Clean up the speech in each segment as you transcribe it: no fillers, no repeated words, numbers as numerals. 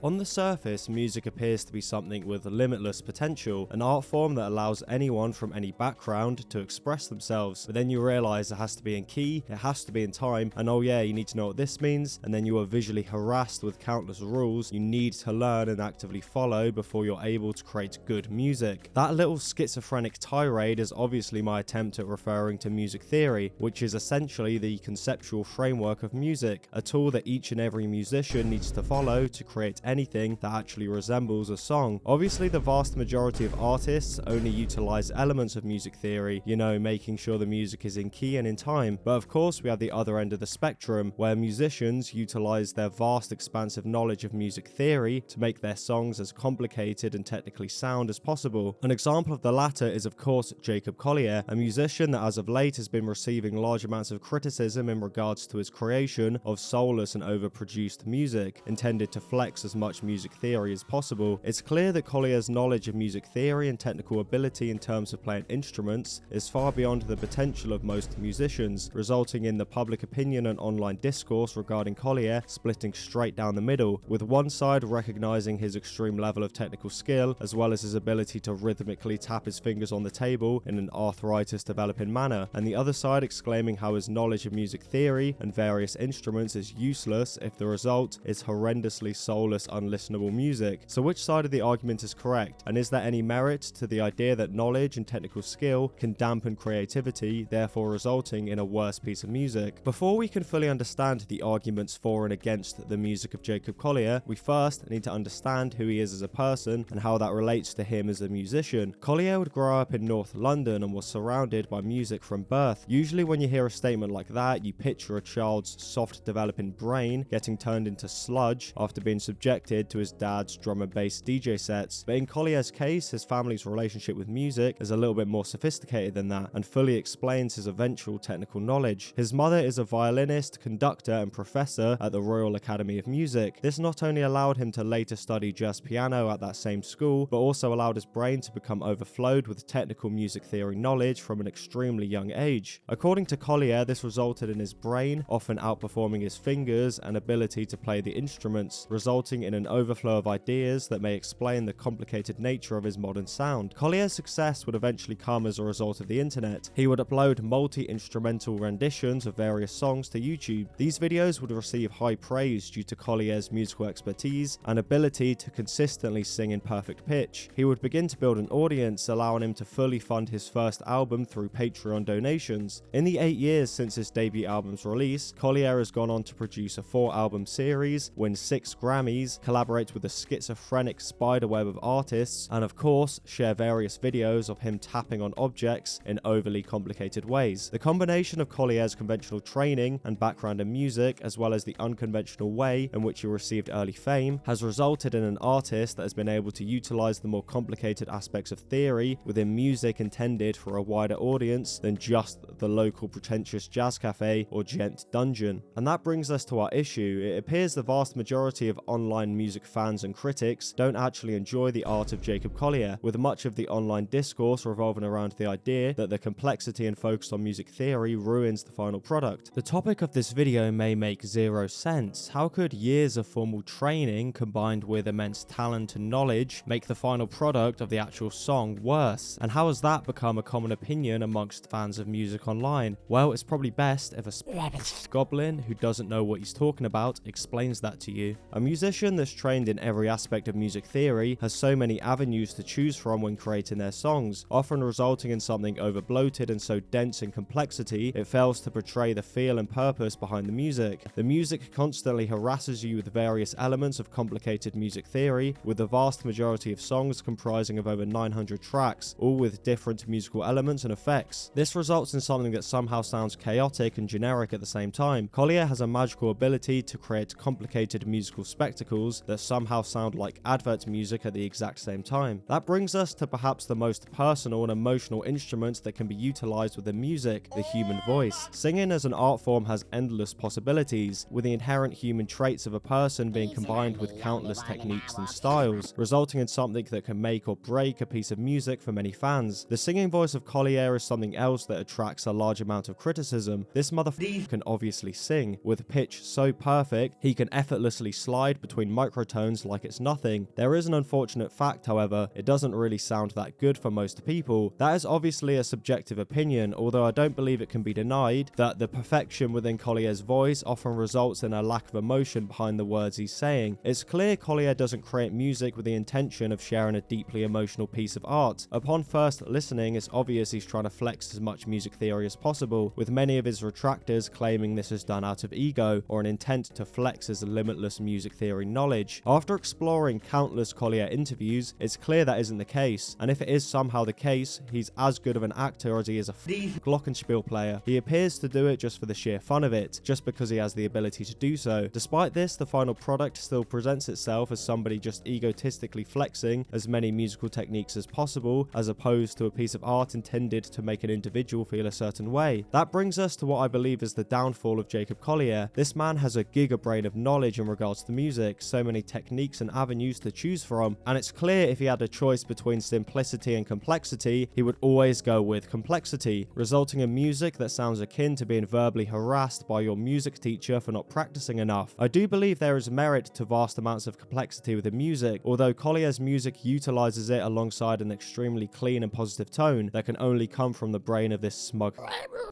On the surface, music appears to be something with limitless potential, an art form that allows anyone from any background to express themselves, but then you realize it has to be in key, it has to be in time, and oh yeah, you need to know what this means, and then you are visually harassed with countless rules you need to learn and actively follow before you're able to create good music. That little schizophrenic tirade is obviously my attempt at referring to music theory, which is essentially the conceptual framework of music, a tool that each and every musician needs to follow to create anything that actually resembles a song. Obviously, the vast majority of artists only utilize elements of music theory, making sure the music is in key and in time. But of course, we have the other end of the spectrum, where musicians utilize their vast expansive knowledge of music theory to make their songs as complicated and technically sound as possible. An example of the latter is of course Jacob Collier, a musician that as of late has been receiving large amounts of criticism in regards to his creation of soulless and overproduced music, intended to flex as much music theory as possible. It's clear that Collier's knowledge of music theory and technical ability in terms of playing instruments is far beyond the potential of most musicians, resulting in the public opinion and online discourse regarding Collier splitting straight down the middle, with one side recognizing his extreme level of technical skill as well as his ability to rhythmically tap his fingers on the table in an arthritis developing manner, and the other side exclaiming how his knowledge of music theory and various instruments is useless if the result is horrendously soulless, unlistenable music. So which side of the argument is correct, and is there any merit to the idea that knowledge and technical skill can dampen creativity, therefore resulting in a worse piece of music? Before we can fully understand the arguments for and against the music of Jacob Collier, we first need to understand who he is as a person and how that relates to him as a musician. Collier would grow up in North London and was surrounded by music from birth. Usually when you hear a statement like that, you picture a child's soft developing brain getting turned into sludge after being subjected to his dad's drum and bass DJ sets. But in Collier's case, his family's relationship with music is a little bit more sophisticated than that and fully explains his eventual technical knowledge. His mother is a violinist, conductor and professor at the Royal Academy of Music. This not only allowed him to later study jazz piano at that same school, but also allowed his brain to become overflowed with technical music theory knowledge from an extremely young age. According to Collier, this resulted in his brain often outperforming his fingers and ability to play the instruments, resulting in an overflow of ideas that may explain the complicated nature of his modern sound. Collier's success would eventually come as a result of the internet. He would upload multi-instrumental renditions of various songs to YouTube. These videos would receive high praise due to Collier's musical expertise and ability to consistently sing in perfect pitch. He would begin to build an audience, allowing him to fully fund his first album through Patreon donations. In the 8 years since his debut album's release, Collier has gone on to produce a 4-album series, win 6 Grammys, collaborate with a schizophrenic spiderweb of artists, and of course, share various videos of him tapping on objects in overly complicated ways. The combination of Collier's conventional training and background in music, as well as the unconventional way in which he received early fame, has resulted in an artist that has been able to utilize the more complicated aspects of theory within music intended for a wider audience than just the local pretentious jazz cafe or gent dungeon. And that brings us to our issue. It appears the vast majority of online music fans and critics don't actually enjoy the art of Jacob Collier, with much of the online discourse revolving around the idea that the complexity and focus on music theory ruins the final product. The topic of this video may make zero sense. How could years of formal training combined with immense talent and knowledge make the final product of the actual song worse? And how has that become a common opinion amongst fans of music online? Well, it's probably best if a goblin who doesn't know what he's talking about explains that to you. A musician that's trained in every aspect of music theory has so many avenues to choose from when creating their songs, often resulting in something over-bloated and so dense in complexity it fails to portray the feel and purpose behind the music. The music constantly harasses you with various elements of complicated music theory, with the vast majority of songs comprising of over 900 tracks, all with different musical elements and effects. This results in something that somehow sounds chaotic and generic at the same time. Collier has a magical ability to create complicated musical spectacles that somehow sound like advert music at the exact same time. That brings us to perhaps the most personal and emotional instrument that can be utilized within music, the human voice. Singing as an art form has endless possibilities, with the inherent human traits of a person being combined with countless techniques and styles, resulting in something that can make or break a piece of music for many fans. The singing voice of Collier is something else that attracts a large amount of criticism. This motherfucker can obviously sing, with pitch so perfect he can effortlessly slide between between microtones like it's nothing. There is an unfortunate fact, however, it doesn't really sound that good for most people. That is obviously a subjective opinion, although I don't believe it can be denied that the perfection within Collier's voice often results in a lack of emotion behind the words he's saying. It's clear Collier doesn't create music with the intention of sharing a deeply emotional piece of art. Upon first listening, it's obvious he's trying to flex as much music theory as possible, with many of his retractors claiming this is done out of ego or an intent to flex his limitless music theory knowledge. After exploring countless Collier interviews, it's clear that isn't the case, and if it is somehow the case, he's as good of an actor as he is a glockenspiel player. He appears to do it just for the sheer fun of it, just because he has the ability to do so. Despite this, the final product still presents itself as somebody just egotistically flexing as many musical techniques as possible, as opposed to a piece of art intended to make an individual feel a certain way. That brings us to what I believe is the downfall of Jacob Collier. This man has a gigabrain of knowledge in regards to music, so many techniques and avenues to choose from, and it's clear if he had a choice between simplicity and complexity, he would always go with complexity, resulting in music that sounds akin to being verbally harassed by your music teacher for not practicing enough. I do believe there is merit to vast amounts of complexity within music, although Collier's music utilizes it alongside an extremely clean and positive tone that can only come from the brain of this smug.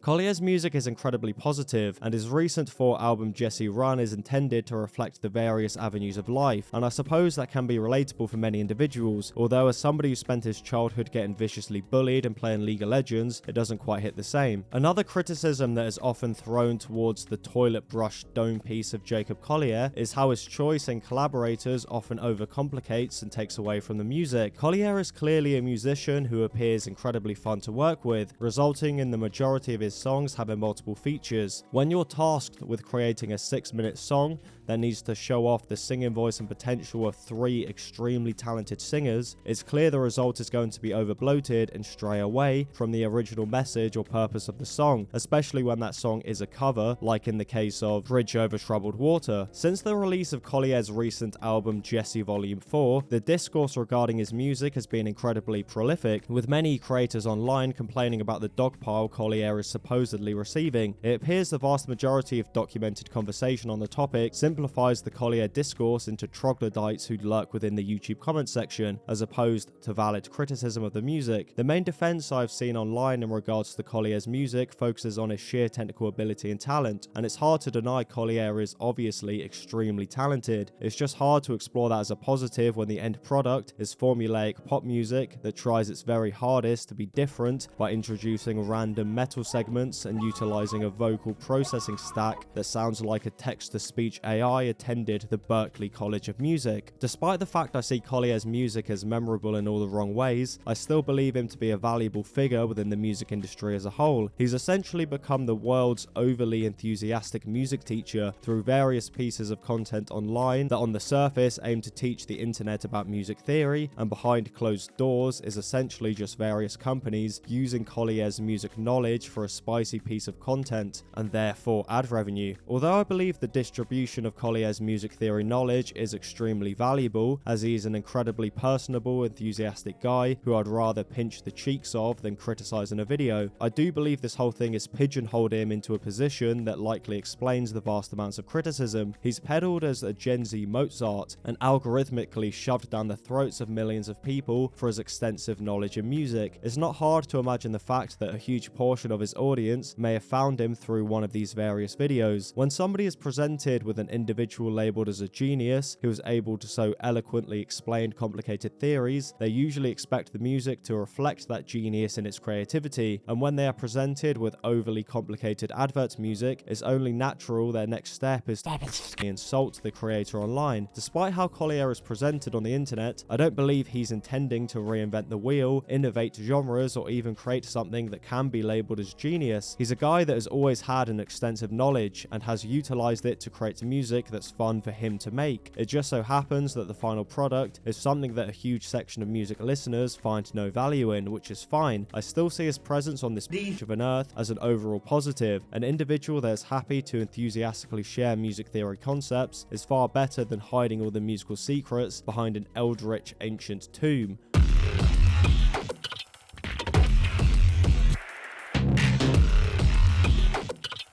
Collier's music is incredibly positive, and his recent 4-album Jesse Run is intended to reflect the various avenues of life, and I suppose that can be relatable for many individuals, although as somebody who spent his childhood getting viciously bullied and playing League of Legends, it doesn't quite hit the same. Another criticism that is often thrown towards the toilet brush dome piece of Jacob Collier is how his choice and collaborators often overcomplicates and takes away from the music. Collier is clearly a musician who appears incredibly fun to work with, resulting in the majority of his songs having multiple features. When you're tasked with creating a 6-minute song that needs to show off the singing voice and potential of 3 extremely talented singers, it's clear the result is going to be over-bloated and stray away from the original message or purpose of the song, especially when that song is a cover, like in the case of Bridge Over Troubled Water. Since the release of Collier's recent album Jesse Volume 4, the discourse regarding his music has been incredibly prolific, with many creators online complaining about the dogpile Collier is supposedly receiving. It appears the vast majority of documented conversation on the topic simplifies the Collier discourse into troglodytes who lurk within the YouTube comment section, as opposed to valid criticism of the music. The main defense I've seen online in regards to Collier's music focuses on his sheer technical ability and talent, and it's hard to deny Collier is obviously extremely talented. It's just hard to explore that as a positive when the end product is formulaic pop music that tries its very hardest to be different by introducing random metal segments and utilizing a vocal processing stack that sounds like a text-to-speech AI attended the Berklee College of Music. Despite the fact I see Collier's music as memorable in all the wrong ways, I still believe him to be a valuable figure within the music industry as a whole. He's essentially become the world's overly enthusiastic music teacher through various pieces of content online that on the surface aim to teach the internet about music theory, and behind closed doors is essentially just various companies using Collier's music knowledge for a spicy piece of content and therefore ad revenue. Although I believe the distribution of Collier's music theory knowledge is extremely valuable, as he is an incredibly personable, enthusiastic guy who I'd rather pinch the cheeks of than criticize in a video, I do believe this whole thing is pigeonholed him into a position that likely explains the vast amounts of criticism. He's peddled as a Gen Z Mozart and algorithmically shoved down the throats of millions of people for his extensive knowledge in music. It's not hard to imagine the fact that a huge portion of his audience may have found him through one of these various videos. When somebody is presented with an individual labeled as a genius who is able to so eloquently explain complicated theories, they usually expect the music to reflect that genius in its creativity, and when they are presented with overly complicated advert music, it's only natural their next step is to insult the creator online. Despite how Collier is presented on the internet, I don't believe he's intending to reinvent the wheel, innovate genres, or even create something that can be labeled as genius. He's a guy that has always had an extensive knowledge and has utilized it to create music that's fun for him to make. It just so happens that the final product is something that a huge section of music listeners find no value in, which is fine. I still see his presence on this beach of an earth as an overall positive. An individual that is happy to enthusiastically share music theory concepts is far better than hiding all the musical secrets behind an eldritch ancient tomb.